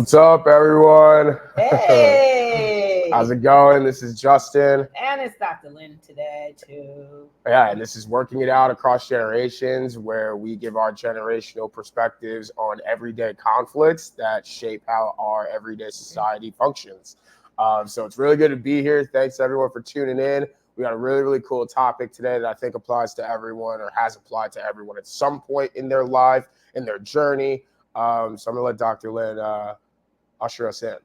What's up, everyone? Hey! How's it going? This is Justin. And it's Dr. Lynn today, too. Yeah, and this is Working It Out Across Generations, where we give our generational perspectives on everyday conflicts that shape how our everyday society functions. So it's really good to be here. Thanks, everyone, for tuning in. We got a really, really cool topic today that I think applies to everyone or has applied to everyone at some point in their life, in their journey. So I'm going to let Dr. Lynn usher us in.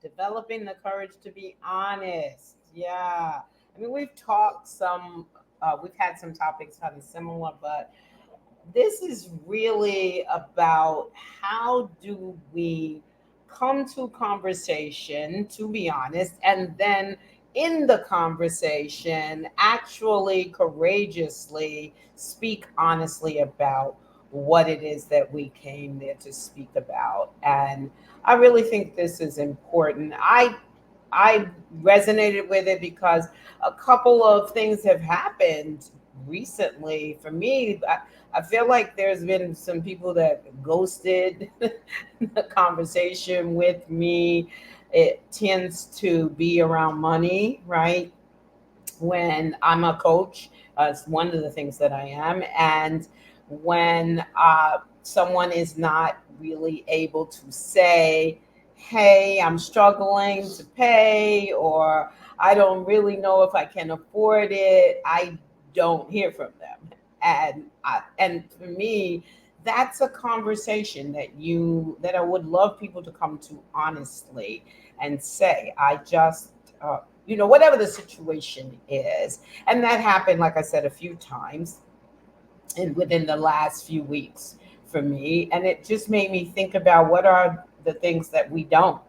Developing the courage to be honest. Yeah. I mean, we've had some topics kind of similar, but this is really about how do we come to conversation, to be honest, and then in the conversation, actually courageously speak honestly about what it is that we came there to speak about. And I really think this is important. I resonated with it because a couple of things have happened recently for me. I feel like there's been some people that ghosted the conversation with me. It tends to be around money, right? When I'm a coach, it's one of the things that I am. And when someone is not really able to say, hey, I'm struggling to pay, or I don't really know if I can afford it, I don't hear from them. And for me, that's a conversation that I would love people to come to honestly and say, I just whatever the situation is. And that happened, like I said, a few times within the last few weeks for me. And it just made me think about what are the things that we don't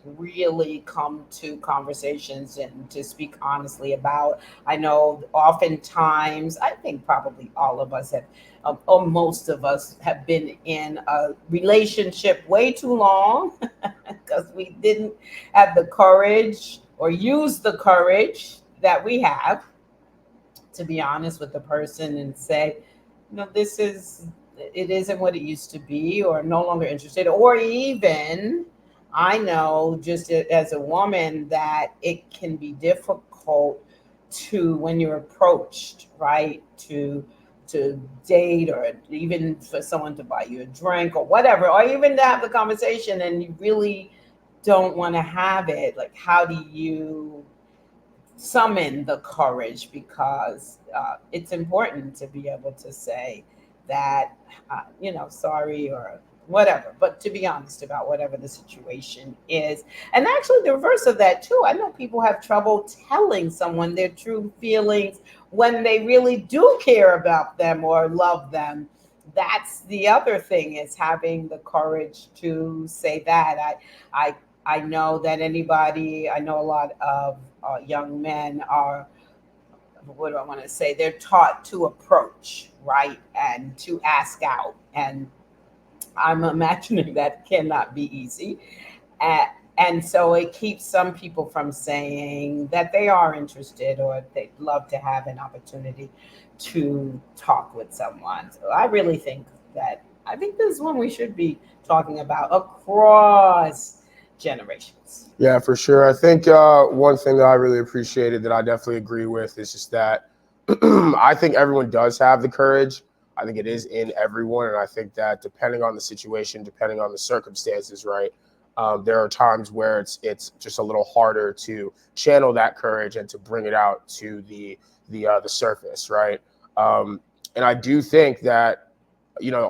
really come to conversations and to speak honestly about. I know oftentimes, I think probably all of us have, or most of us have been in a relationship way too long because we didn't have the courage or use the courage that we have to be honest with the person and say, it isn't what it used to be, or no longer interested, or even I know just as a woman that it can be difficult to when you're approached, right, to date, or even for someone to buy you a drink or whatever, or even to have the conversation and you really don't want to have it. Like, how do you summon the courage? Because it's important to be able to say that, sorry, or whatever, but to be honest about whatever the situation is. And actually, the reverse of that, too. I know people have trouble telling someone their true feelings when they really do care about them or love them. That's the other thing, is having the courage to say that. I I know that I know a lot of young men are, what do I want to say? They're taught to approach, right? And to ask out. And I'm imagining that cannot be easy. Uh, and so it keeps some people from saying that they are interested or they'd love to have an opportunity to talk with someone. So I think this is one we should be talking about across generations. Yeah, for sure. I think one thing that I really appreciated that I definitely agree with is just that I think everyone does have the courage. I think it is in everyone. And I think that depending on the situation, depending on the circumstances, right, there are times where it's just a little harder to channel that courage and to bring it out to the surface, right? And I do think that,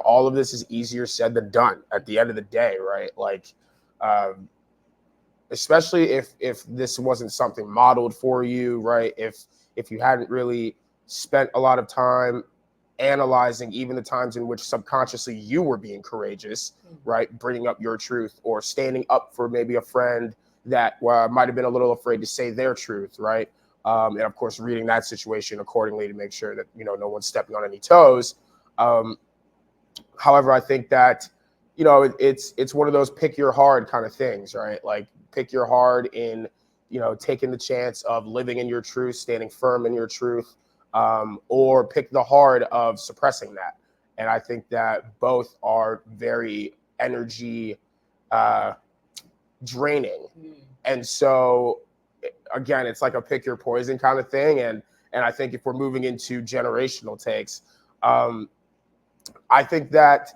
all of this is easier said than done at the end of the day, right? Like, um, especially if this wasn't something modeled for you, right? If you hadn't really spent a lot of time analyzing even the times in which subconsciously you were being courageous, right? Bringing up your truth or standing up for maybe a friend that might have been a little afraid to say their truth, right? And of course, reading that situation accordingly to make sure that, no one's stepping on any toes. Um, However, I think that, it's one of those pick your hard kind of things, right? Like, pick your hard in, taking the chance of living in your truth, standing firm in your truth, or pick the hard of suppressing that. And I think that both are very energy, uh, draining. And so again, it's like a pick your poison kind of thing. And I think if we're moving into generational takes, I think that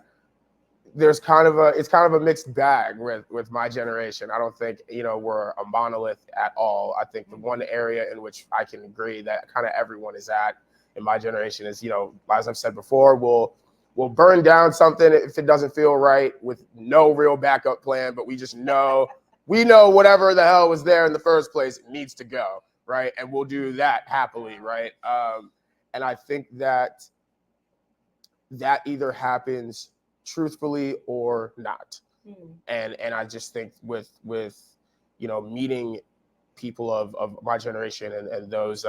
it's kind of a mixed bag with my generation. I don't think, we're a monolith at all. I think the one area in which I can agree that kind of everyone is at in my generation is, as I've said before, we'll burn down something if it doesn't feel right with no real backup plan, but we just know whatever the hell was there in the first place needs to go, right? And we'll do that happily, right? And I think that either happens truthfully or not. And I just think with meeting people of my generation and those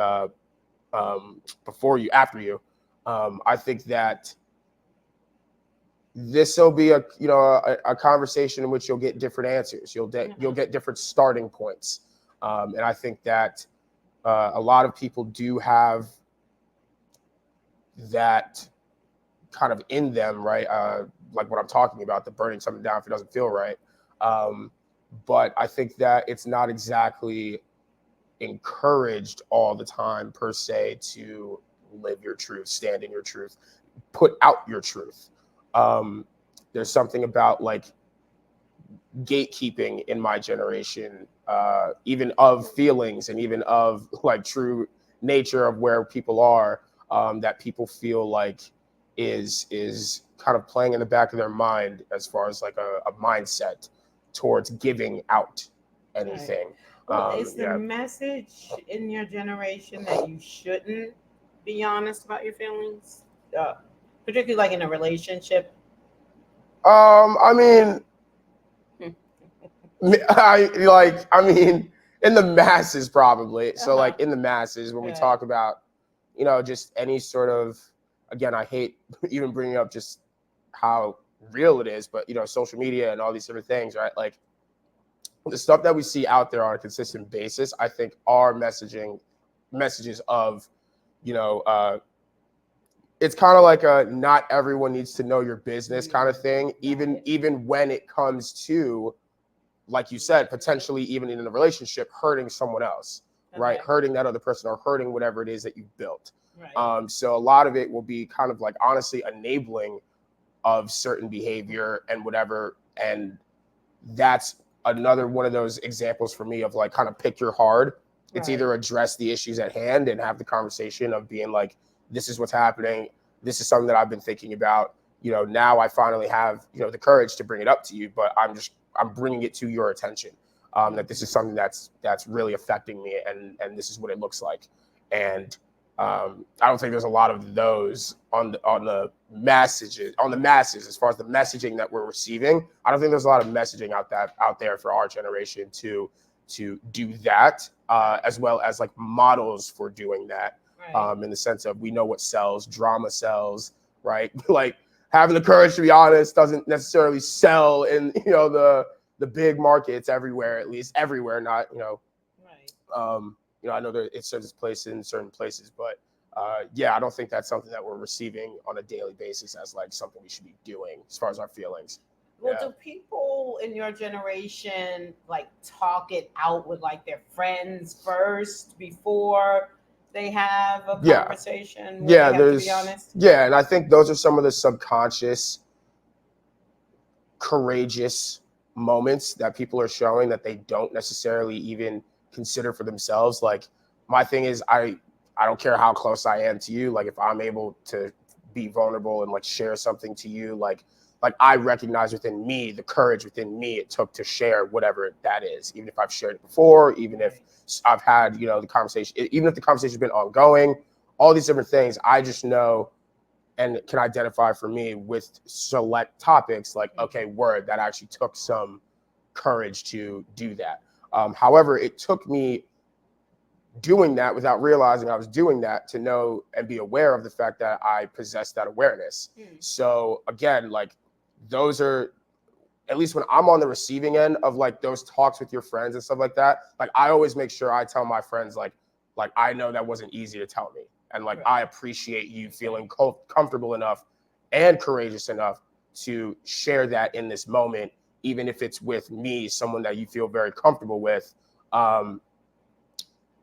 before you, after you, I think that this will be a conversation in which you'll get different answers. You'll get different starting points, and I think that a lot of people do have that kind of in them, right? Like what I'm talking about, the burning something down if it doesn't feel right. But I think that it's not exactly encouraged all the time per se to live your truth, stand in your truth, put out your truth. There's something about like gatekeeping in my generation, even of feelings and even of like true nature of where people are, that people feel like is kind of playing in the back of their mind as far as like a mindset towards giving out anything. Right. Well, is the message in your generation that you shouldn't be honest about your feelings, particularly like in a relationship? I mean, in the masses probably. So like in the masses, when we talk about, just any sort of, again, I hate even bringing up just how real it is, but social media and all these different things, right? Like the stuff that we see out there on a consistent basis, I think are messages of, it's kind of like a not everyone needs to know your business kind of thing, even when it comes to, like you said, potentially even in a relationship, hurting someone else, right? Hurting that other person or hurting whatever it is that you've built. Right. So a lot of it will be kind of like honestly enabling of certain behavior and whatever. And that's another one of those examples for me of like kind of pick your hard. It's either address the issues at hand and have the conversation of being like, this is what's happening. This is something that I've been thinking about. Now I finally have, the courage to bring it up to you, but I'm bringing it to your attention, that this is something that's really affecting me, and this is what it looks like. And I don't think there's a lot of those on the masses as far as the messaging that we're receiving. I don't think there's a lot of messaging out there for our generation to do that, as well as like models for doing that. Right. In the sense of, we know what sells, drama sells, right? Like having the courage to be honest doesn't necessarily sell in the big markets everywhere, at least everywhere, not right. I know that it serves its place in certain places, but I don't think that's something that we're receiving on a daily basis as like something we should be doing as far as our feelings. Well, do people in your generation like talk it out with like their friends first before they have a conversation? Yeah, they have to be honest. Yeah, and I think those are some of the subconscious, courageous moments that people are showing that they don't necessarily even consider for themselves. Like my thing is, I don't care how close I am to you. Like if I'm able to be vulnerable and like share something to you, like I recognize within me the courage within me it took to share whatever that is, even if I've shared it before, even if I've had the conversation, even if the conversation's been ongoing, all these different things, I just know and can identify for me with select topics like, okay, word, that actually took some courage to do that. However, it took me doing that without realizing I was doing that to know and be aware of the fact that I possess that awareness. So again, like those are, at least when I'm on the receiving end of like those talks with your friends and stuff like that, like I always make sure I tell my friends like I know that wasn't easy to tell me. And like, I appreciate you feeling comfortable enough and courageous enough to share that in this moment, even if it's with me, someone that you feel very comfortable with,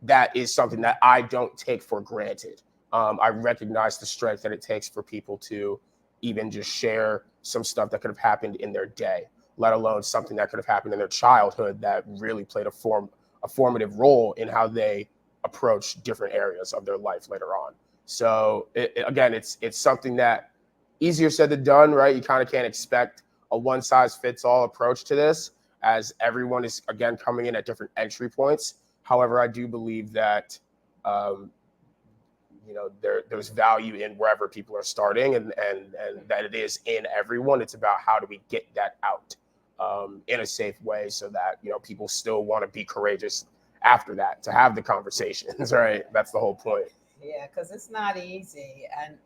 that is something that I don't take for granted. I recognize the strength that it takes for people to even just share some stuff that could have happened in their day, let alone something that could have happened in their childhood that really played a formative role in how they approach different areas of their life later on. So again, it's something that easier said than done, right? You kind of can't expect a one size fits all approach to this, as everyone is again coming in at different entry points. However, I do believe that um, there's value in wherever people are starting, and that it is in everyone. It's about how do we get that out in a safe way, so that people still want to be courageous after that, to have the conversations. Right? That's the whole point. Yeah, because it's not easy. And,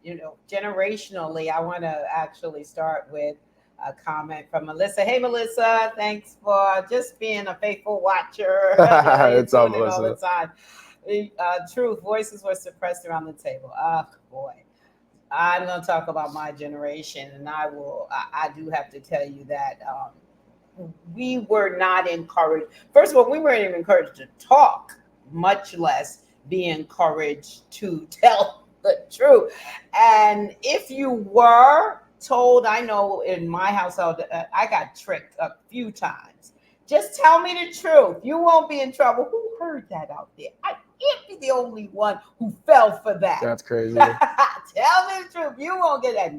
generationally, I want to actually start with a comment from Melissa. Hey, Melissa, thanks for just being a faithful watcher. You're It's all tuning in all the Melissa. time. Truth, voices were suppressed around the table. Oh, boy. I'm going to talk about my generation, and I do have to tell you that we were not encouraged. First of all, we weren't even encouraged to talk, much less be encouraged to tell the truth. And if you were told, I know in my household, I got tricked a few times. Just tell me the truth. You won't be in trouble. Who heard that out there? I can't be the only one who fell for that. That's crazy. Tell me the truth. You won't get that.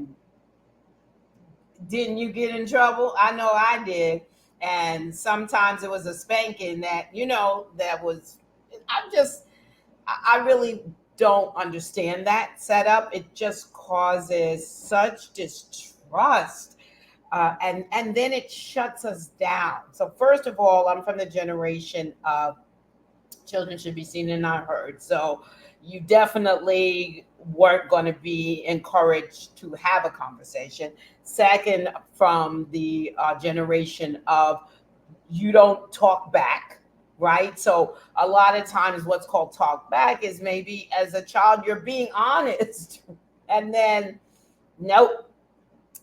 Didn't you get in trouble? I know I did. And sometimes it was a spanking that, that was, I really don't understand that setup. It just causes such distrust. And then it shuts us down. So first of all, I'm from the generation of children should be seen and not heard. So you definitely weren't going to be encouraged to have a conversation. Second, from the generation of you don't talk back, right? So a lot of times what's called talk back is maybe as a child you're being honest. And then, nope,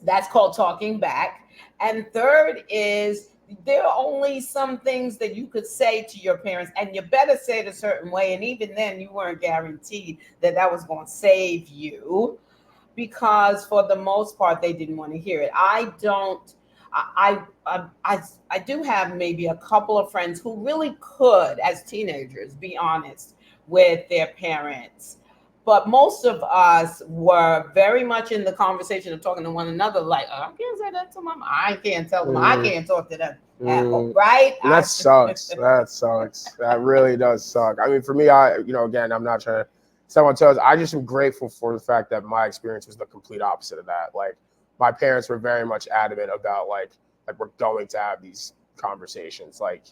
that's called talking back. And third is there are only some things that you could say to your parents, and you better say it a certain way. And even then, you weren't guaranteed that that was going to save you, because for the most part, they didn't want to hear it. I do have maybe a couple of friends who really could, as teenagers, be honest with their parents. But most of us were very much in the conversation of talking to one another, like, I can't say that to my mom. I can't tell them. I can't talk to them. Right? And that sucks. That sucks. That really does suck. I mean, for me, again, I'm not trying to step on toes. I just am grateful for the fact that my experience was the complete opposite of that. Like, my parents were very much adamant about like we're going to have these conversations, like,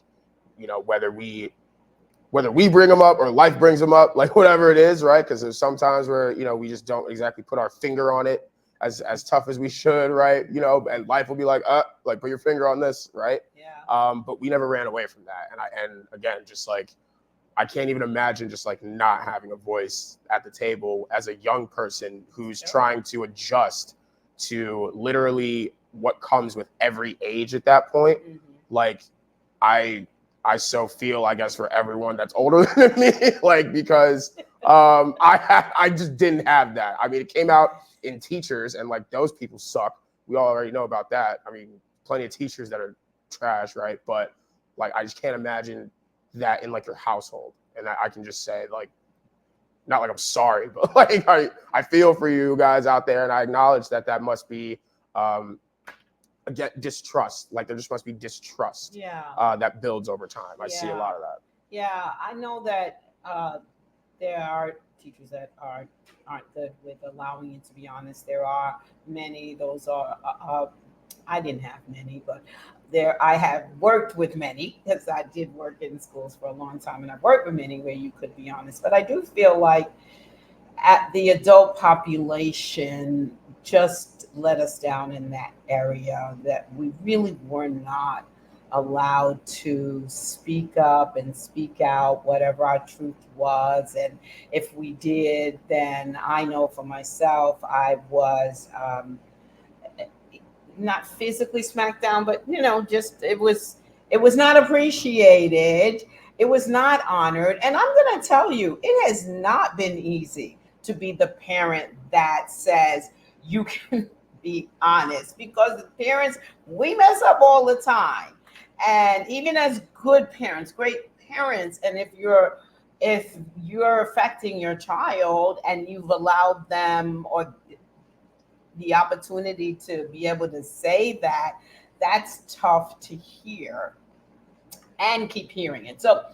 whether we bring them up or life brings them up, like whatever it is, right? Because there's sometimes where we just don't exactly put our finger on it as tough as we should, right? And life will be like put your finger on this, right? Yeah. But we never ran away from that, and again, just like I can't even imagine just like not having a voice at the table as a young person who's trying to adjust to literally what comes with every age at that point. Mhm. Like I so feel, I guess, for everyone that's older than me, like, because I just didn't have that. I mean, it came out in teachers, and like those people suck. We all already know about that. I mean, plenty of teachers that are trash, right? But like, I just can't imagine that in like your household. And I can just say, like, not like I'm sorry, but like I feel for you guys out there, and I acknowledge that must be again distrust. Like there just must be distrust. Yeah. That builds over time. I see a lot of that. Yeah, I know that there are teachers that aren't good with allowing you to be honest. There are many. Those are. I didn't have many, but I have worked with many, because I did work in schools for a long time, and I've worked with many where you could be honest. But I do feel like at the adult population just let us down in that area, that we really were not allowed to speak up and speak out whatever our truth was. And if we did, then I know for myself, I was not physically smacked down, but just it was not appreciated. It was not honored. And I'm going to tell you, it has not been easy to be the parent that says you can be honest, because the parents, we mess up all the time. And even as good parents, great parents, and if you're affecting your child and you've allowed them or the opportunity to be able to say that, that's tough to hear and keep hearing it. So,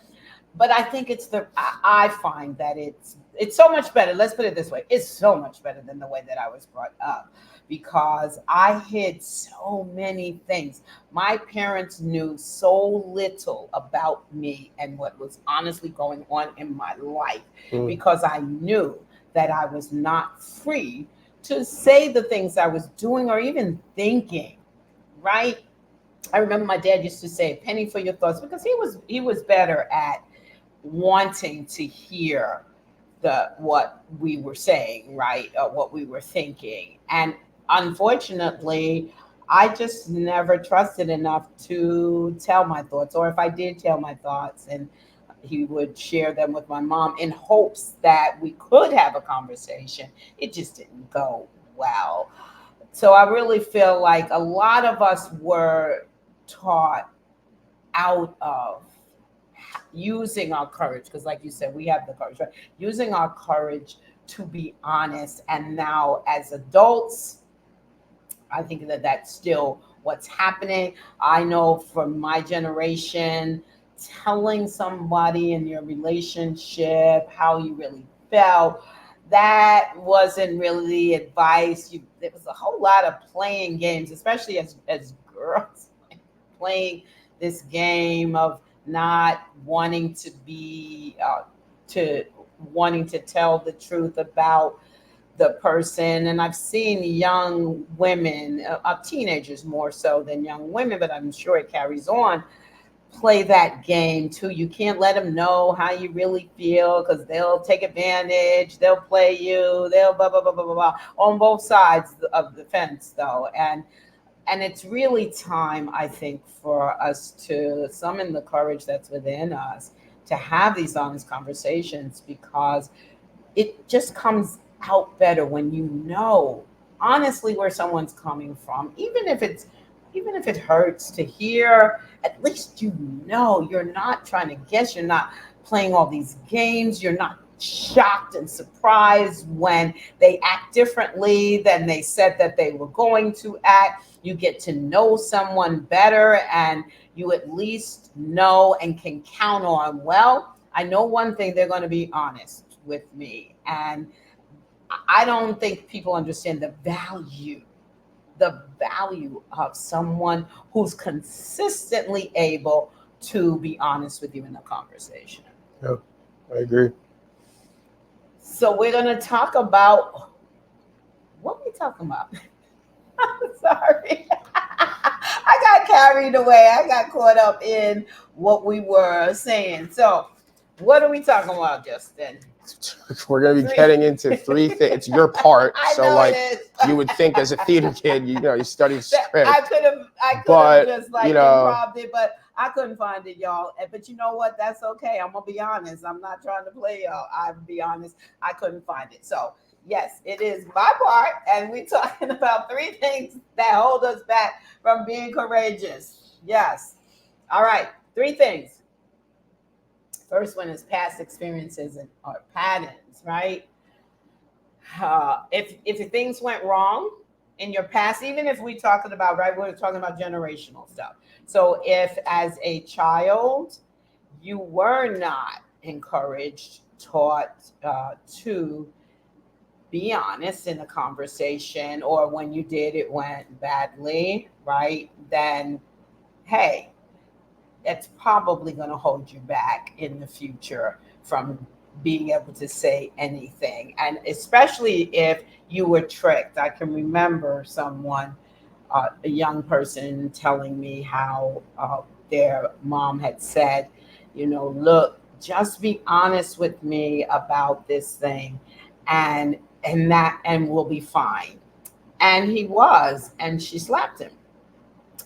but I think I find that it's so much better. Let's put it this way: it's so much better than the way that I was brought up, because I hid so many things. My parents knew so little about me and what was honestly going on in my life, Mm. because I knew that I was not free to say the things I was doing or even thinking, right? I remember my dad used to say, "Penny for your thoughts," because he was better at wanting to hear the what we were saying, right? What we were thinking. And unfortunately, I just never trusted enough to tell my thoughts, or if I did tell my thoughts, and he would share them with my mom in hopes that we could have a conversation, it just didn't go well. So I really feel like a lot of us were taught out of using our courage, because like you said, we have the courage, right? Using our courage to be honest. And now as adults, I think that that's still what's happening. I know from my generation, telling somebody in your relationship how you really felt, that wasn't really the advice. There was a whole lot of playing games, especially as girls, playing this game of not wanting to be to wanting to tell the truth about the person. And I've seen young women, teenagers more so than young women, but I'm sure it carries on, play that game too. You can't let them know how you really feel, because they'll take advantage, they'll play you, they'll blah blah blah blah blah blah, on both sides of the fence though. And it's really time, I think, for us to summon the courage that's within us to have these honest conversations, because it just comes out better when you know honestly where someone's coming from. Even if it hurts to hear, at least you know you're not trying to guess, you're not playing all these games, you're not shocked and surprised when they act differently than they said that they were going to act. You get to know someone better, and you at least know and can count on, well, I know one thing, they're going to be honest with me. And I don't think people understand the value of someone who's consistently able to be honest with you in a conversation. Yeah, I agree. So we're going to talk about, what are we talking about? Sorry. I got carried away. I got caught up in what we were saying. So, what are we talking about, Justin? We're gonna be Three. getting into three things. It's your part, I so know like it is. you would think as a theater kid, you studied script, I could but have just like improv it, but I couldn't find it, y'all. But you know what? That's okay. I'm gonna be honest. I'm not trying to play y'all. I'll be honest. I couldn't find it. So yes, it is my part, and we're talking about three things that hold us back from being courageous. Yes. All right. Three things. First one is past experiences and or patterns, right? If things went wrong in your past, even if we talking about, right, we're talking about generational stuff. So if as a child you were not encouraged, taught to be honest in a conversation, or when you did it went badly, right? Then hey, that's probably going to hold you back in the future from being able to say anything. And especially if you were tricked. I can remember someone, a young person, telling me how their mom had said, look, just be honest with me about this thing, and we'll be fine. And he was, and she slapped him.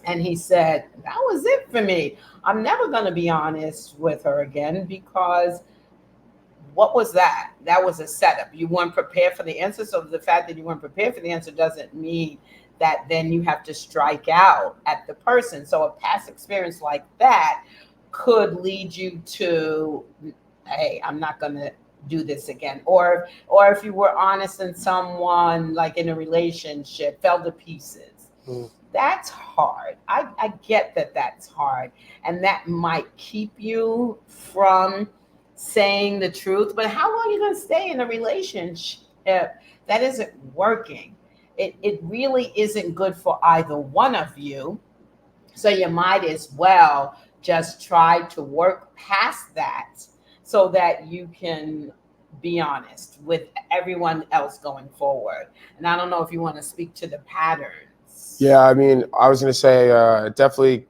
And he said, that was it for me. I'm never going to be honest with her again because what was that? That was a setup. You weren't prepared for the answer. So the fact that you weren't prepared for the answer doesn't mean that then you have to strike out at the person. So a past experience like that could lead you to, hey, I'm not going to do this again. Or if you were honest and someone like in a relationship fell to pieces, Mm. that's hard. I get that that's hard. And that might keep you from saying the truth. But how long are you going to stay in a relationship that isn't working? It really isn't good for either one of you. So you might as well just try to work past that so that you can be honest with everyone else going forward. And I don't know if you want to speak to the patterns. Yeah, I mean, I was gonna say definitely.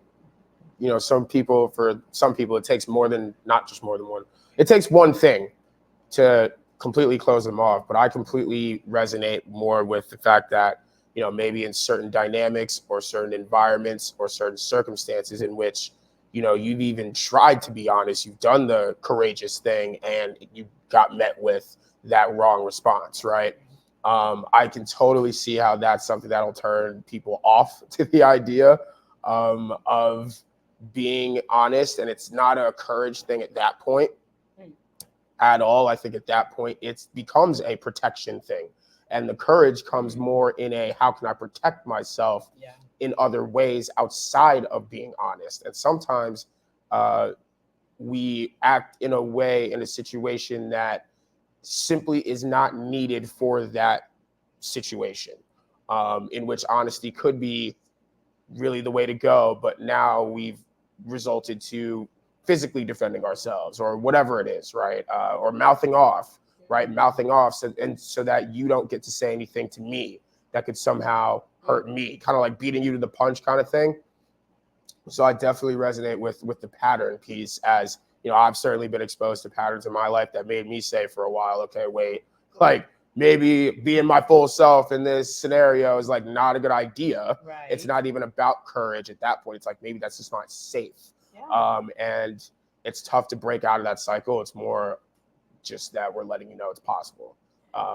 For some people, it takes more than not just more than one. It takes one thing to completely close them off. But I completely resonate more with the fact that, maybe in certain dynamics or certain environments or certain circumstances in which, you've even tried to be honest, you've done the courageous thing and you got met with that wrong response, right? I can totally see how that's something that'll turn people off to the idea of being honest. And it's not a courage thing at that point at all. I think at that point it becomes a protection thing, and the courage comes more in a how can I protect myself in other ways outside of being honest. And sometimes we act in a way in a situation that simply is not needed for that situation, in which honesty could be really the way to go, but now we've resulted to physically defending ourselves or whatever it is, right? Or mouthing off, right? Mouthing off, so that you don't get to say anything to me that could somehow hurt me, kind of like beating you to the punch kind of thing. So I definitely resonate with the pattern piece. As I've certainly been exposed to patterns in my life that made me say for a while, okay, wait, like maybe being my full self in this scenario is like not a good idea. Right. It's not even about courage at that point. It's like maybe that's just not safe. And it's tough to break out of that cycle. It's more just that we're letting you know it's possible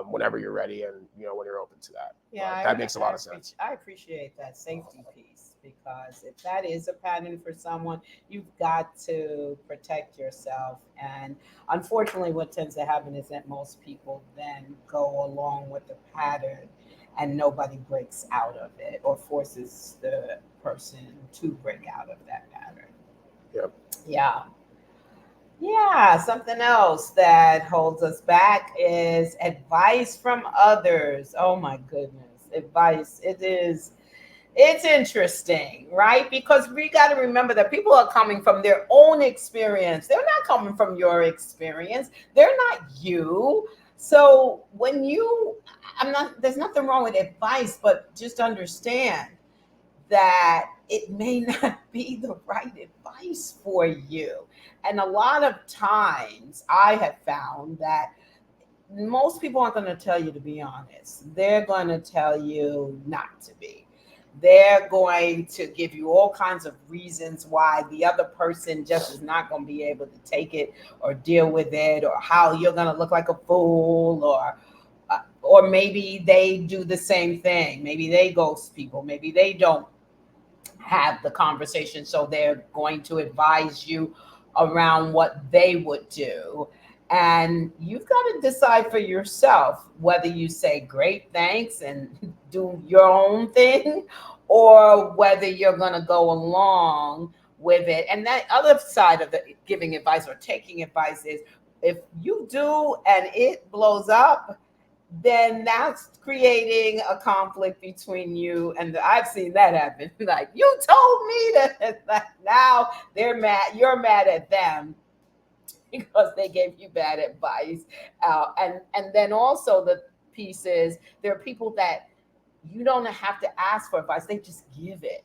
whenever you're ready and when you're open to that. Yeah, that makes a lot of sense. I appreciate that safety piece because if that is a pattern for someone, you've got to protect yourself. And unfortunately, what tends to happen is that most people then go along with the pattern and nobody breaks out of it or forces the person to break out of that pattern. Yep. Yeah. Yeah, something else that holds us back is advice from others. Oh my goodness, advice. It's interesting, right? Because we got to remember that people are coming from their own experience. They're not coming from your experience. They're not you. So there's nothing wrong with advice, but just understand that it may not be the right advice for you. And a lot of times I have found that most people aren't going to tell you to be honest. They're going to tell you not to be. They're going to give you all kinds of reasons why the other person just is not going to be able to take it or deal with it, or how you're going to look like a fool, or maybe they do the same thing. Maybe they ghost people. Maybe they don't have the conversation. So they're going to advise you around what they would do. And you've got to decide for yourself whether you say great thanks and do your own thing, or whether you're going to go along with it. And that other side of the giving advice or taking advice is if you do and it blows up, then that's creating a conflict between you and I've seen that happen. Like, you told me that now they're mad, you're mad at them because they gave you bad advice. And then also the piece is there are people that you don't have to ask for advice, they just give it.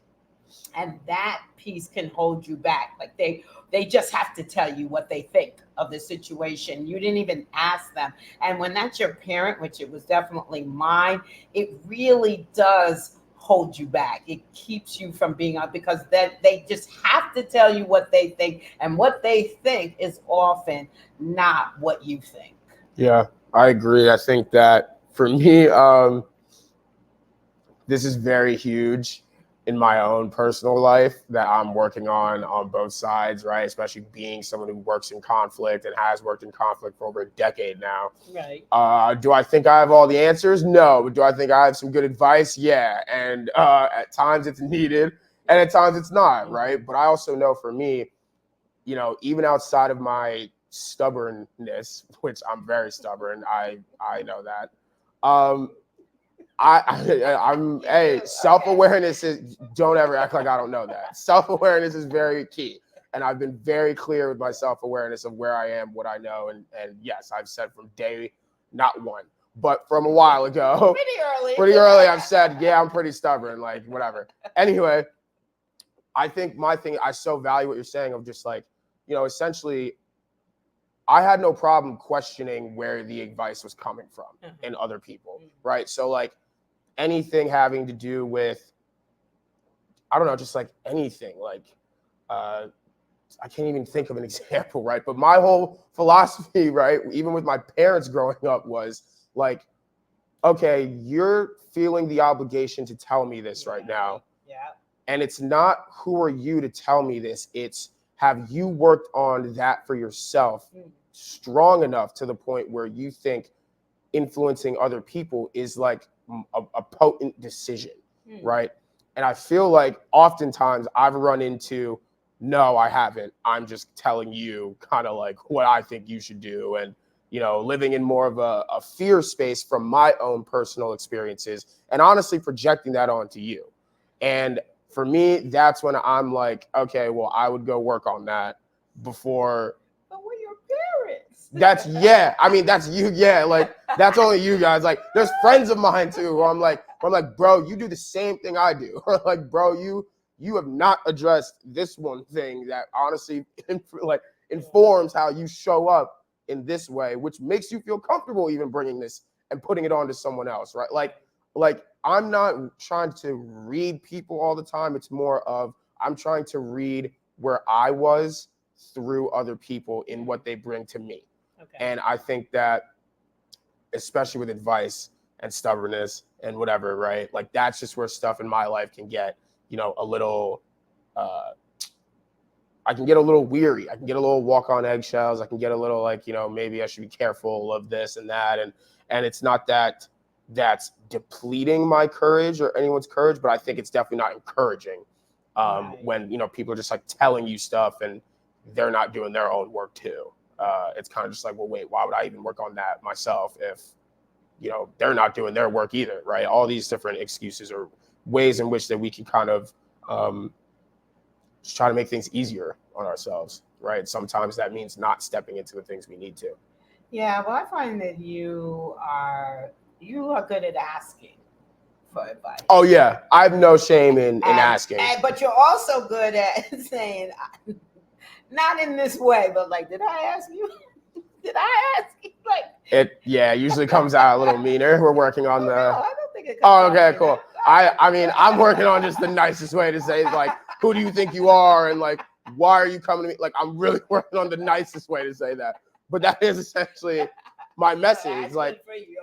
And that piece can hold you back. Like they just have to tell you what they think of the situation. You didn't even ask them. And when that's your parent, which it was definitely mine, it really does hold you back. It keeps you from being up, because then they just have to tell you what they think, and what they think is often not what you think. Yeah, I agree. I think that for me, this is very huge in my own personal life that I'm working on both sides, right? Especially being someone who works in conflict and has worked in conflict for over a decade now. Right. Do I think I have all the answers? No. But do I think I have some good advice? Yeah. And at times it's needed and at times it's not, right? But I also know for me, even outside of my stubbornness, which I'm very stubborn, I know that. I'm hey, self-awareness is, don't ever act like I don't know that. Self-awareness is very key. And I've been very clear with my self-awareness of where I am, what I know. And yes, I've said from day, not one, but from a while ago, pretty early, I've said, yeah, I'm pretty stubborn, like whatever. Anyway, I think my thing, I so value what you're saying of just like, essentially, I had no problem questioning where the advice was coming from in other people, right? So like anything having to do with, I don't know, just like anything, like I can't even think of an example, right? But my whole philosophy, right, even with my parents growing up, was like, okay, you're feeling the obligation to tell me this right now. Yeah. And it's not who are you to tell me this, it's have you worked on that for yourself strong enough to the point where you think influencing other people is like a potent decision, right? And I feel like oftentimes I've run into, no, I haven't. I'm just telling you kind of like what I think you should do. And, living in more of a fear space from my own personal experiences and honestly projecting that onto you. And for me, that's when I'm like, okay, well, I would go work on that before. But we're your parents. That's, yeah. I mean, that's you. Yeah. Like, that's only you guys. Like, there's friends of mine too where I'm like, bro, you do the same thing I do. Like, bro, you have not addressed this one thing that honestly informs how you show up in this way, which makes you feel comfortable even bringing this and putting it on to someone else, right? Like I'm not trying to read people all the time. It's more of I'm trying to read where I was through other people in what they bring to me. Okay. And I think that, especially with advice and stubbornness and whatever, right? Like that's just where stuff in my life can get, a little, I can get a little weary. I can get a little walk on eggshells. I can get a little like, maybe I should be careful of this and that. And it's not that that's depleting my courage or anyone's courage, but I think it's definitely not encouraging when, people are just like telling you stuff and they're not doing their own work too. It's kind of just like, well, wait, why would I even work on that myself if, they're not doing their work either, right? All these different excuses or ways in which that we can kind of just try to make things easier on ourselves, right? Sometimes that means not stepping into the things we need to. Yeah, well, I find that you are good at asking for advice. Oh yeah, I have no shame in asking. But you're also good at saying, not in this way, but like, did I ask you? Did I ask you? Like it usually comes out a little meaner. We're working on the. No, I don't think it comes okay, cool. I mean, I'm working on just the nicest way to say like, who do you think you are, and like, why are you coming to me? Like, I'm really working on the nicest way to say that. But that is essentially my message. Like, for your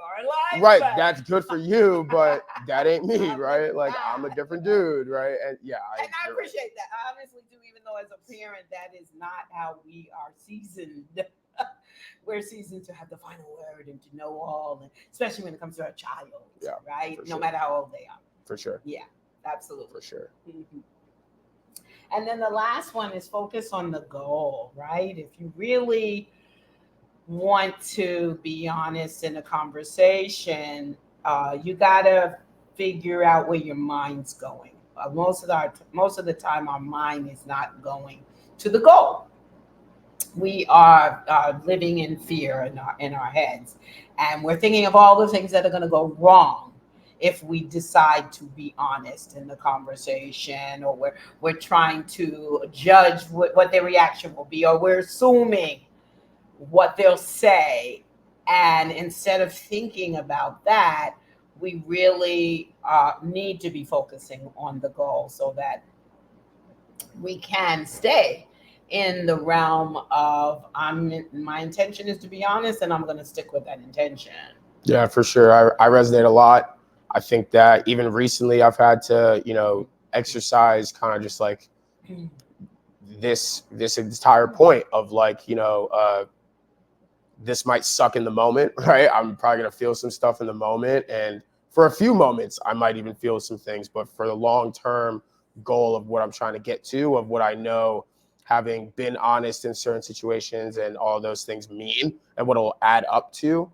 life, right, that's good for you, but that ain't me, right? Like, I'm a different dude, right? And yeah, I appreciate that. I honestly do, even though as a parent, that is not how we are seasoned. We're seasoned to have the final word and to know all, and especially when it comes to our child, right? No matter how old they are. For sure. Yeah, absolutely. For sure. Mm-hmm. And then the last one is focus on the goal, right? If you really want to be honest in a conversation, you gotta figure out where your mind's going. Most of the time, our mind is not going to the goal. We are living in fear in our heads, and we're thinking of all the things that are going to go wrong if we decide to be honest in the conversation, or we're trying to judge what their reaction will be, or we're assuming what they'll say. And instead of thinking about that, we really need to be focusing on the goal so that we can stay in the realm of my intention is to be honest, and I'm going to stick with that intention. Yeah, for sure. I resonate a lot. I think that even recently I've had to, exercise kind of just like this entire point of like, this might suck in the moment, right? I'm probably going to feel some stuff in the moment. And for a few moments, I might even feel some things. But for the long-term goal of what I'm trying to get to, of what I know, having been honest in certain situations and all those things mean and what it'll add up to,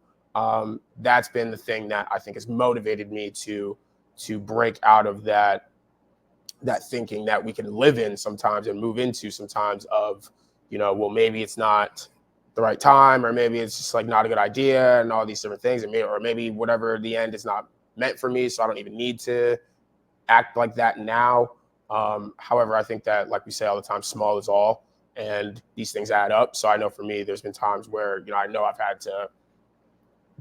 that's been the thing that I think has motivated me to break out of that thinking that we can live in sometimes and move into sometimes of, well, maybe it's not the right time, or maybe it's just like not a good idea and all these different things. And maybe whatever the end is not meant for me. So I don't even need to act like that now. However, I think that, like we say all the time, small is all, and these things add up. So I know for me, there's been times where, I know I've had to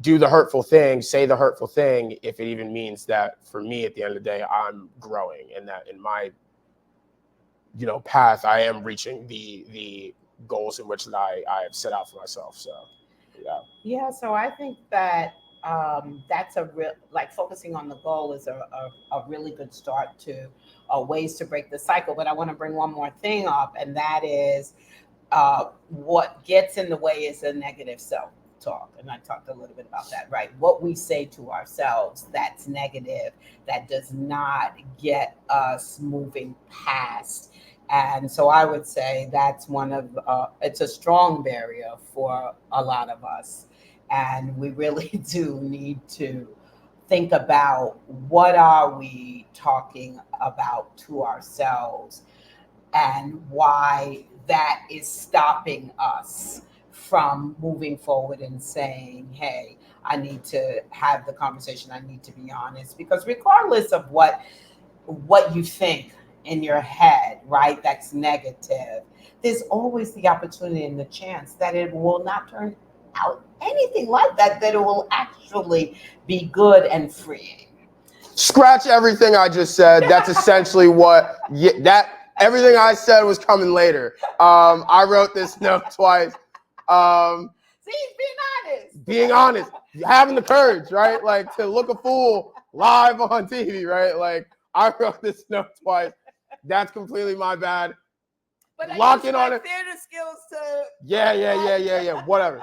do the hurtful thing, say the hurtful thing, if it even means that for me at the end of the day, I'm growing, and that in my, path, I am reaching the goals in which that I have set out for myself. So, yeah. Yeah, so I think that that's a real, like, focusing on the goal is a really good start to ways to break the cycle. But I want to bring one more thing up, and that is what gets in the way is a negative self talk. And I talked a little bit about that, right? What we say to ourselves that's negative, that does not get us moving past. And so I would say that's one of, it's a strong barrier for a lot of us. And we really do need to think about what are we talking about to ourselves, and why that is stopping us from moving forward and saying, hey, I need to have the conversation, I need to be honest. Because regardless of what you think in your head, right, that's negative, there's always the opportunity and the chance that it will not turn out anything like that, that it will actually be good and freeing. Scratch everything I just said. That's essentially what everything I said was coming later. I wrote this note twice. See, being honest. Being honest, having the courage, right? Like, to look a fool live on TV, right? Like, I wrote this note twice. That's completely my bad. But I Lock use in on my it. theater skills to. Yeah. Whatever.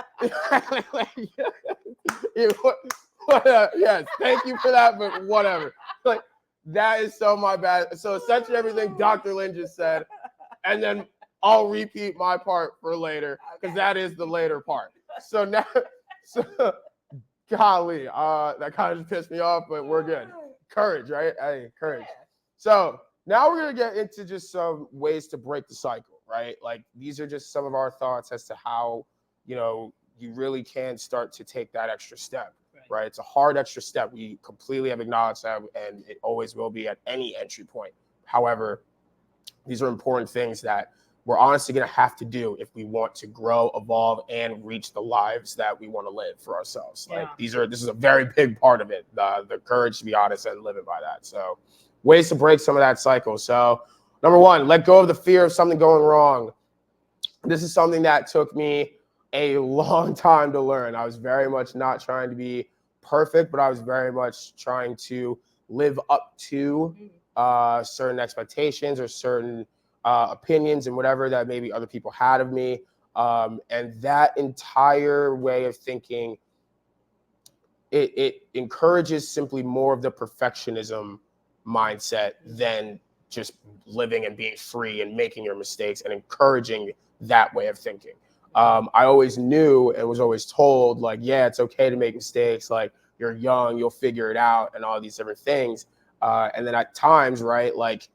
Yes, thank you for that, but whatever. Like, that is so my bad. So essentially everything Dr. Lynn just said, and then I'll repeat my part for later, because that is the later part. So now, golly, that kind of just pissed me off, but we're good. Courage, right? Hey, courage. So now we're gonna get into just some ways to break the cycle, right? Like, these are just some of our thoughts as to how, you really can start to take that extra step, right? It's a hard extra step. We completely have acknowledged that, and it always will be at any entry point. However, these are important things that we're honestly going to have to do if we want to grow, evolve, and reach the lives that we want to live for ourselves. Like, this is a very big part of it, the courage to be honest and living by that. So ways to break some of that cycle. So number one, let go of the fear of something going wrong. This is something that took me a long time to learn. I was very much not trying to be perfect, but I was very much trying to live up to certain expectations or certain opinions and whatever that maybe other people had of me. And that entire way of thinking, it encourages simply more of the perfectionism mindset than just living and being free and making your mistakes and encouraging that way of thinking. I always knew and was always told, like, yeah, it's okay to make mistakes. Like, you're young, you'll figure it out, and all these different things. And then at times, right, like,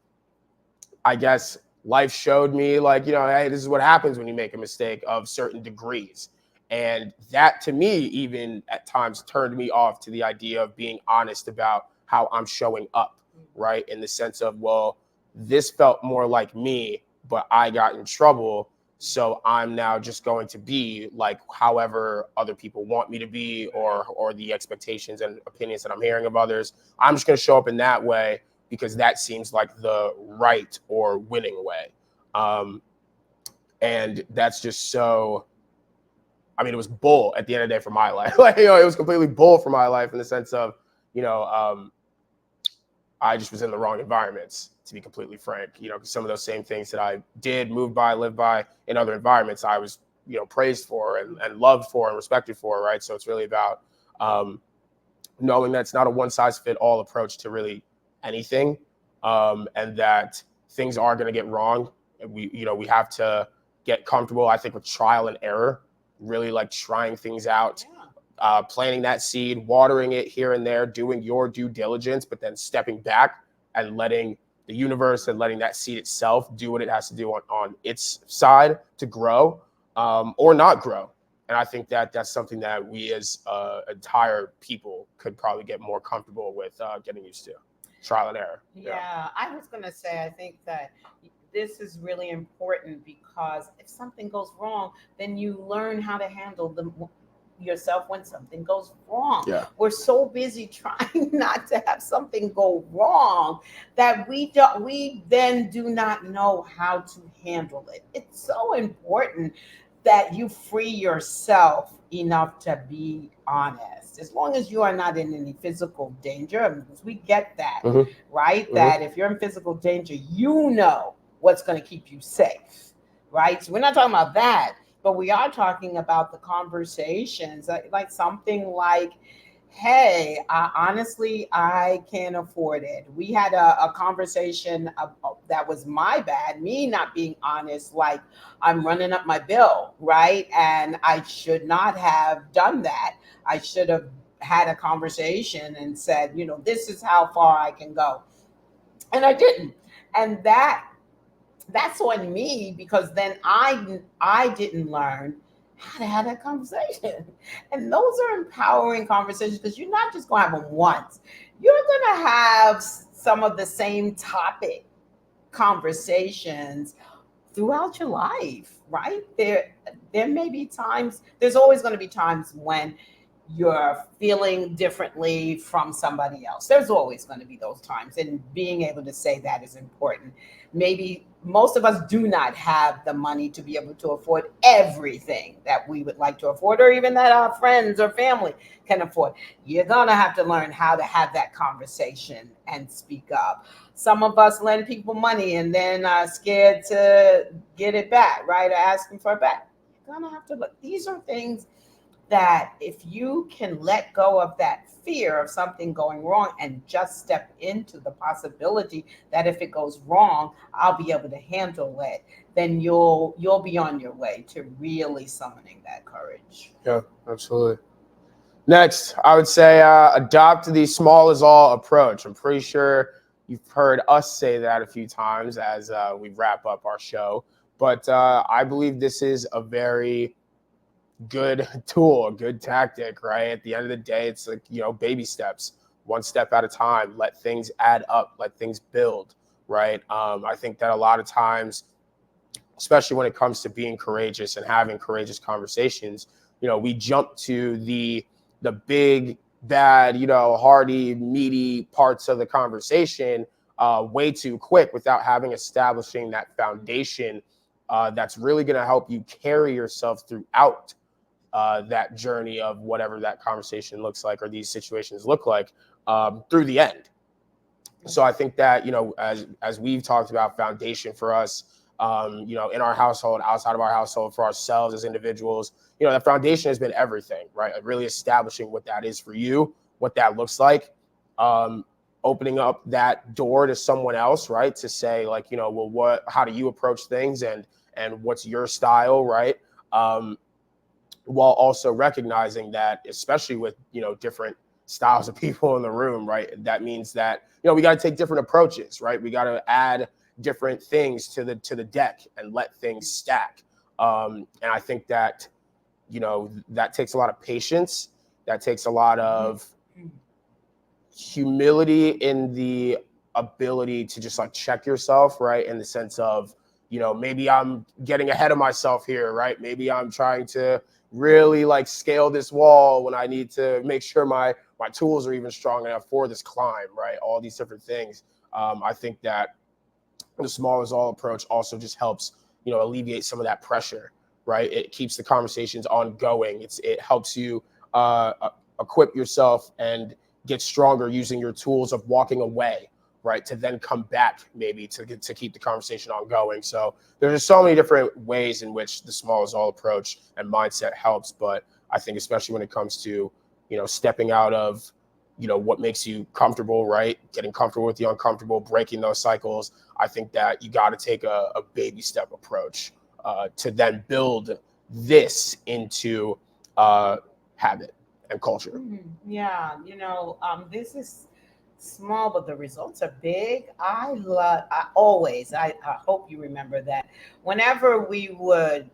I guess life showed me, like, hey, this is what happens when you make a mistake of certain degrees. And that, to me, even at times turned me off to the idea of being honest about how I'm showing up, right? In the sense of, well, this felt more like me, but I got in trouble. So I'm now just going to be like however other people want me to be, or the expectations and opinions that I'm hearing of others. I'm just going to show up in that way because that seems like the right or winning way. And that's just so, I mean, it was bull at the end of the day for my life. Like, it was completely bull for my life in the sense of, I just was in the wrong environments, to be completely frank. Because some of those same things that I did, moved by, lived by in other environments, I was, praised for and loved for and respected for, right? So it's really about knowing that it's not a one-size-fit-all approach to really anything, and that things are going to get wrong. And we have to get comfortable, I think, with trial and error, really like trying things out. Planting that seed, watering it here and there, doing your due diligence, but then stepping back and letting the universe and letting that seed itself do what it has to do on its side to grow, or not grow. And I think that that's something that we as entire people could probably get more comfortable with getting used to. Trial and error. Yeah, I was going to say, I think that this is really important because if something goes wrong, then you learn how to handle yourself when something goes wrong. Yeah. We're so busy trying not to have something go wrong that we then do not know how to handle it. It's so important that you free yourself enough to be honest. As long as you are not in any physical danger, I mean, because we get that, right? That if you're in physical danger, you know what's going to keep you safe, right? So we're not talking about that. But we are talking about the conversations, like something like, hey, honestly, I can't afford it. We had a conversation that was my bad, me not being honest, like I'm running up my bill, right? And I should not have done that. I should have had a conversation and said, this is how far I can go. And I didn't. And that's on me because then I didn't learn how to have that conversation. And those are empowering conversations because you're not just going to have them once. You're going to have some of the same topic conversations throughout your life, right? There may be times, there's always going to be times when you're feeling differently from somebody else. There's always going to be those times, and being able to say that is important. Maybe most of us do not have the money to be able to afford everything that we would like to afford, or even that our friends or family can afford. You're going to have to learn how to have that conversation and speak up. Some of us lend people money and then are scared to get it back, right? Or ask them for it back. You're going to have to look. These are things that if you can let go of that fear of something going wrong and just step into the possibility that if it goes wrong, I'll be able to handle it, then you'll be on your way to really summoning that courage. Yeah, absolutely. Next, I would say adopt the small is all approach. I'm pretty sure you've heard us say that a few times as we wrap up our show, but I believe this is a very good tool, a good tactic, right? At the end of the day, it's like, baby steps, one step at a time, let things add up, let things build, right? I think that a lot of times, especially when it comes to being courageous and having courageous conversations, we jump to the big, bad, hearty, meaty parts of the conversation way too quick without establishing that foundation that's really going to help you carry yourself throughout that journey of whatever that conversation looks like or these situations look like through the end. So I think that, as we've talked about, foundation for us, in our household, outside of our household, for ourselves as individuals, that foundation has been everything, right? Really establishing what that is for you, what that looks like, opening up that door to someone else, right? To say like, well, how do you approach things and what's your style, right? While also recognizing that, especially with, different styles of people in the room, right? That means that, we got to take different approaches, right? We got to add different things to the deck and let things stack. And I think that, that takes a lot of patience. That takes a lot of humility in the ability to just like check yourself, right? In the sense of, maybe I'm getting ahead of myself here, right? Maybe I'm trying to really like scale this wall when I need to make sure my tools are even strong enough for this climb, right? All these different things. I think that the small is all approach also just helps, alleviate some of that pressure, right? It keeps the conversations ongoing. It helps you equip yourself and get stronger using your tools of walking away, right? To then come back maybe to keep the conversation ongoing. So there's so many different ways in which the small is all approach and mindset helps. But I think especially when it comes to, stepping out of, what makes you comfortable, right? Getting comfortable with the uncomfortable, breaking those cycles. I think that you got to take a baby step approach to then build this into habit and culture. Yeah, this is small, but the results are big. I hope you remember that whenever we would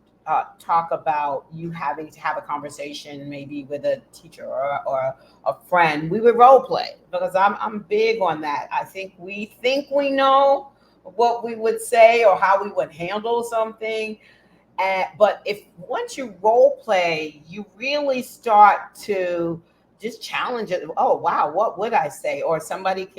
talk about you having to have a conversation, maybe with a teacher or a friend, we would role play because I'm big on that. I think we know what we would say or how we would handle something. But if once you role play, you really start to just challenge it. Oh, wow, what would I say? Or somebody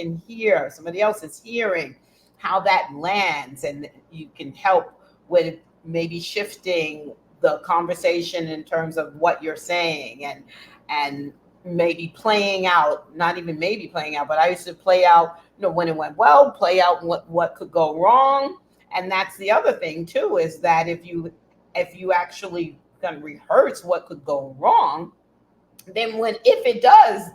else is hearing how that lands, and you can help with maybe shifting the conversation in terms of what you're saying and maybe playing out, not even maybe playing out, but I used to play out, when it went well, play out what could go wrong. And that's the other thing too, is that if you actually can rehearse what could go wrong, then if it does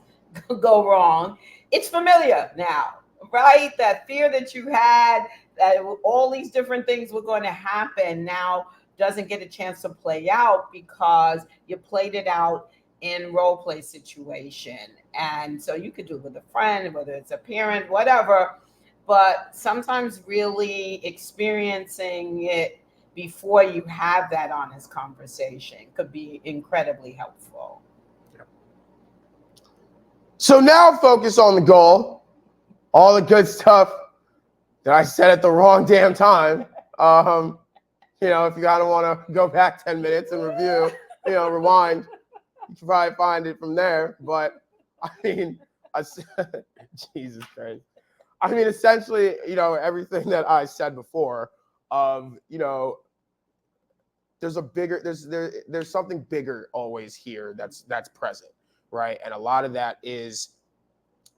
go wrong, it's familiar now, right? That fear that you had, that all these different things were going to happen now doesn't get a chance to play out because you played it out in role play situation. And so you could do it with a friend, whether it's a parent, whatever. But sometimes really experiencing it before you have that honest conversation could be incredibly helpful. So now focus on the goal, all the good stuff that I said at the wrong damn time. If you kind of want to go back 10 minutes and review, rewind, you can probably find it from there. But I mean, Jesus Christ. I mean, essentially, everything that I said before of, there's something bigger always here that's present, right? And a lot of that is,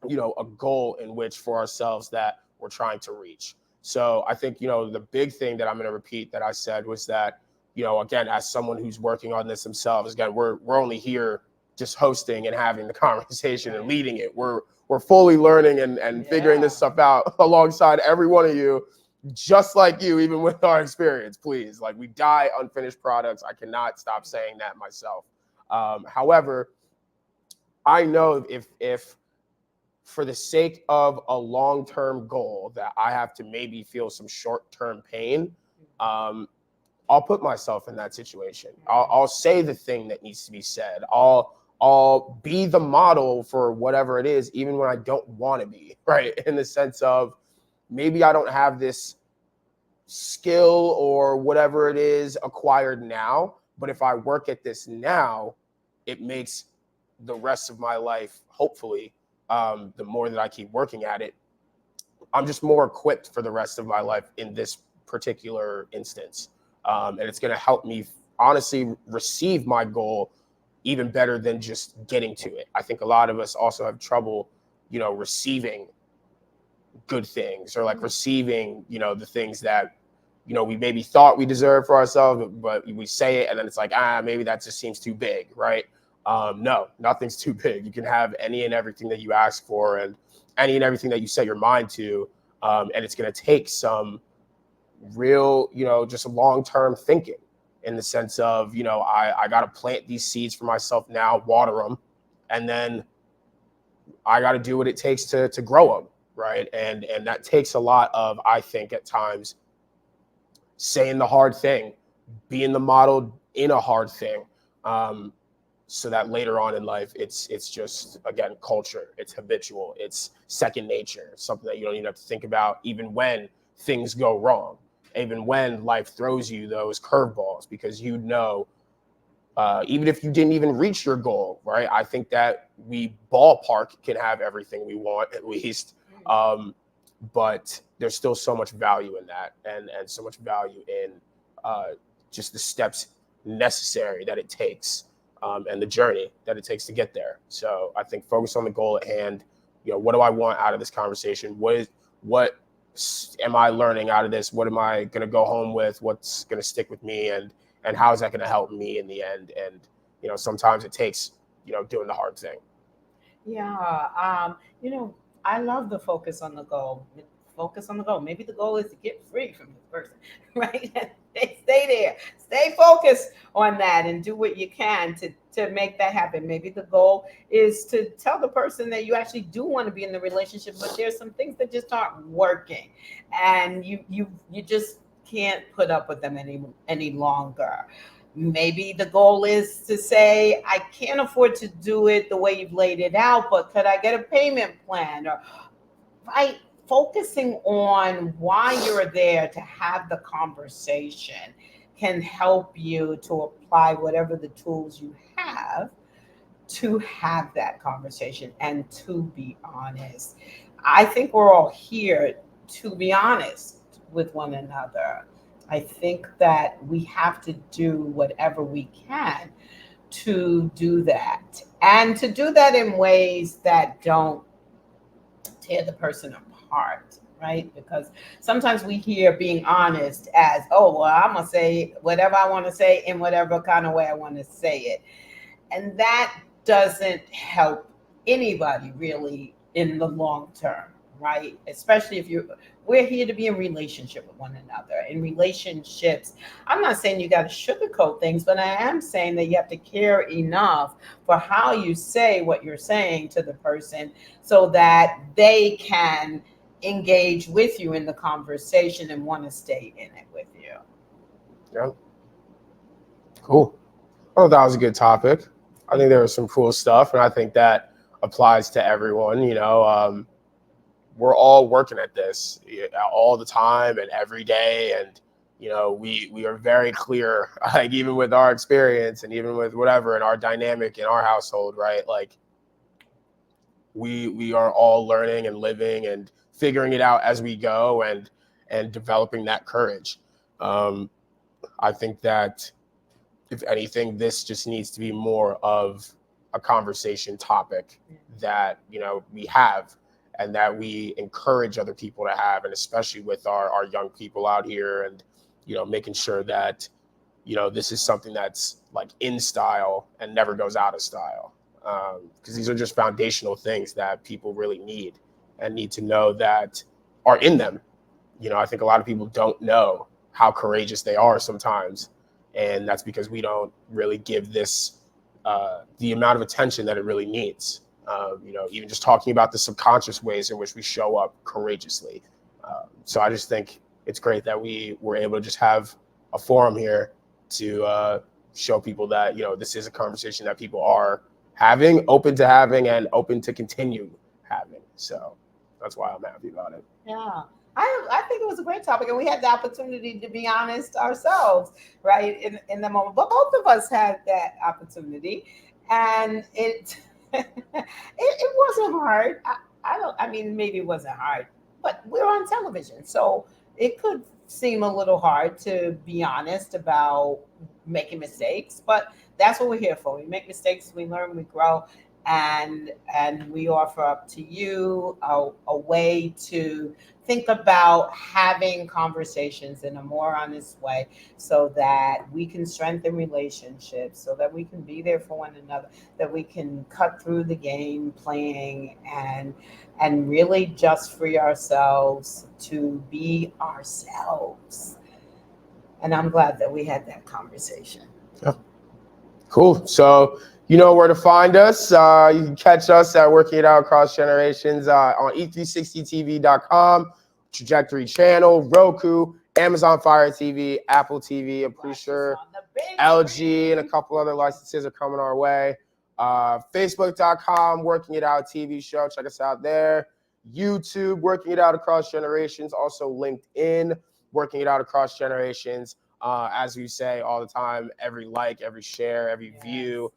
a goal in which for ourselves that we're trying to reach. So I think, the big thing that I'm going to repeat that I said was that, again, as someone who's working on this themselves, again, we're only here just hosting and having the conversation and leading it. We're fully learning and figuring this stuff out alongside every one of you, just like you, even with our experience, please. Like, we die unfinished products. I cannot stop saying that myself. However, I know if for the sake of a long-term goal that I have to maybe feel some short-term pain, I'll put myself in that situation. I'll say the thing that needs to be said. I'll be the model for whatever it is, even when I don't want to be, right? In the sense of maybe I don't have this skill or whatever it is acquired now, but if I work at this now, it makes the rest of my life, hopefully, the more that I keep working at it, I'm just more equipped for the rest of my life in this particular instance. And it's going to help me honestly receive my goal even better than just getting to it. I think a lot of us also have trouble, receiving good things or like receiving, the things that, we maybe thought we deserved for ourselves, but we say it and then it's like, maybe that just seems too big, right? No, nothing's too big. You can have any and everything that you ask for and any and everything that you set your mind to. And it's going to take some real, just long-term thinking in the sense of, I got to plant these seeds for myself now, water them, and then I got to do what it takes to grow them, right? And that takes a lot of, I think at times, saying the hard thing, being the model in a hard thing. so that later on in life, it's just, again, culture. It's habitual. It's second nature. It's something that you don't even have to think about, even when things go wrong, even when life throws you those curveballs, because you know, even if you didn't even reach your goal, right? I think that we ballpark can have everything we want, at least. But there's still so much value in that, and so much value in just the steps necessary that it takes, and the journey that it takes to get there. So I think focus on the goal at hand. You know, what do I want out of this conversation? What am I learning out of this? What am I going to go home with? What's going to stick with me? And how is that going to help me in the end? And, you know, sometimes it takes, you know, doing the hard thing. Yeah. I love the focus on the goal. Focus on the goal. Maybe the goal is to get free from this person, right? Stay there. Stay focused on that and do what you can to make that happen. Maybe the goal is to tell the person that you actually do want to be in the relationship, but there's some things that just aren't working, and you just can't put up with them any longer. Maybe the goal is to say, I can't afford to do it the way you've laid it out, but could I get a payment plan? Or by focusing on why you're there to have the conversation can help you to apply whatever the tools you have to have that conversation and to be honest. I think we're all here to be honest with one another. I think that we have to do whatever we can to do that, and to do that in ways that don't tear the person apart, right? Because sometimes we hear being honest as, oh, well, I'm going to say whatever I want to say in whatever kind of way I want to say it. And that doesn't help anybody really in the long term, right? Especially if we're here to be in relationship with one another. In relationships, I'm not saying you got to sugarcoat things, but I am saying that you have to care enough for how you say what you're saying to the person so that they can engage with you in the conversation and want to stay in it with you. Yeah. Cool. Well, that was a good topic. I think there was some cool stuff, and I think that applies to everyone. You know, we're all working at this all the time and every day, and you know, we are very clear, like even with our experience and even with whatever in our dynamic in our household, right? Like we are all learning and living and figuring it out as we go, and developing that courage. I think that if anything, this just needs to be more of a conversation topic that, you know, we have and that we encourage other people to have, and especially with our young people out here, and, you know, making sure that, you know, this is something that's like in style and never goes out of style. Because these are just foundational things that people really need and need to know that are in them. You know, I think a lot of people don't know how courageous they are sometimes. And that's because we don't really give this the amount of attention that it really needs. You know, even just talking about the subconscious ways in which we show up courageously. So I just think it's great that we were able to just have a forum here to show people that, you know, this is a conversation that people are having, open to having, and open to continue having. So that's why I'm happy about it. Yeah. I think it was a great topic, and we had the opportunity to be honest ourselves, right, in the moment. But both of us had that opportunity, and it it wasn't hard. I mean, maybe it wasn't hard, but we're on television, so it could seem a little hard to be honest about making mistakes. But that's what we're here for. We make mistakes, we learn, we grow, and we offer up to you a way to think about having conversations in a more honest way so that we can strengthen relationships, so that we can be there for one another, that we can cut through the game playing and really just free ourselves to be ourselves. And I'm glad that we had that conversation. Yeah. Cool. So you know where to find us. You can catch us at Working It Out Across Generations on E360TV.com, Trajectory Channel, Roku, Amazon Fire TV, Apple TV. I'm pretty sure LG and a couple other licenses are coming our way. Facebook.com, Working It Out TV show. Check us out there. YouTube, Working It Out Across Generations. Also LinkedIn, Working It Out Across Generations. As we say all the time, every like, every share, every view,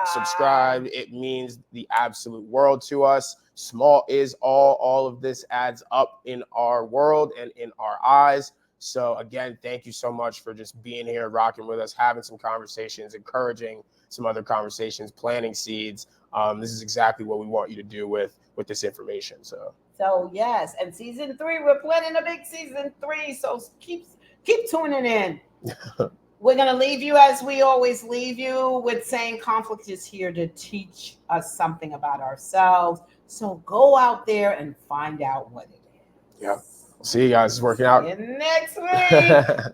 subscribe. It means the absolute world to us. Small is all of this adds up in our world and in our eyes. So again, thank you so much for just being here, rocking with us, having some conversations, encouraging some other conversations, planting seeds. This is exactly what we want you to do with this information. So yes, and season 3, we're planning a big season 3. So keep tuning in. We're going to leave you as we always leave you with saying conflict is here to teach us something about ourselves. So go out there and find out what it is. Yeah. See you guys. It's working out. See you next week.